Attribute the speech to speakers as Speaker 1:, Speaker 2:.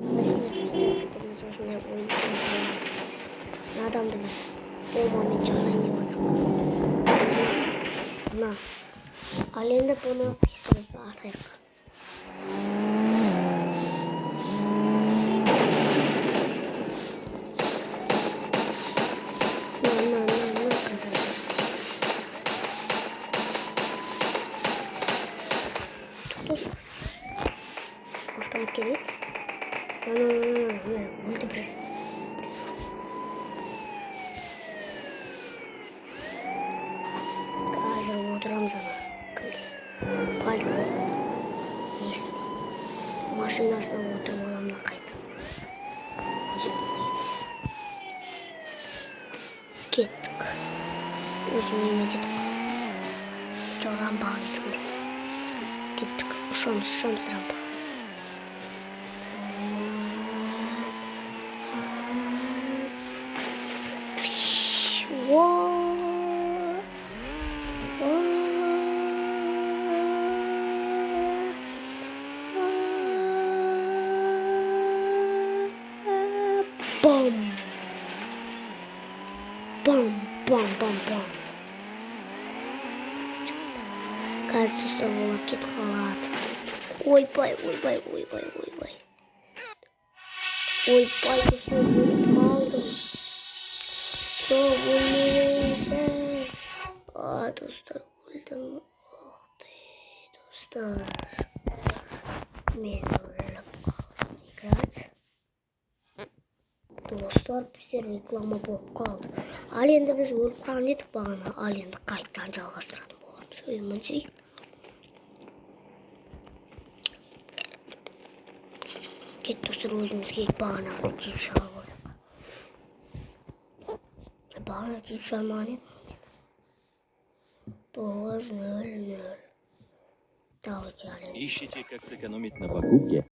Speaker 1: Biz осындай ойын ойнаймыз. Адамды біз болмаумен жағдайын деп айтамыз. Мына ал енді бұны пистолетпен атайық. Dur. Автомат келеді. Өлді біз. Қазір отырамыз ана. Кімде? Полиция. Несіне? Машинасына отырып аламын қайта. Кеттік. Өзім неме дедік. Рампаға кетіп келдік. Кеттік. Ұшамыз рампаға. Бам. Қазір достар олар кетіп қалады. Ойбай. Ойбай, достар өліп қалдым. Жоқ, өлмейсің. Достар өлдім. Достар. Мен өліп қалдым. Играть. Достар, біздер реклама болып қалды. Ал енді біз өліп қалған едік бағана. Ал енді қайттан жалғастыратын боламыз. Өймінсей. Кет достар, өзіміз келіп бағанағы тиіп шыға қойдық. Бағана тиіп шығармаған еді. 9:00. Давайте, ал енді.
Speaker 2: Ищите, как сэкономить на покупке?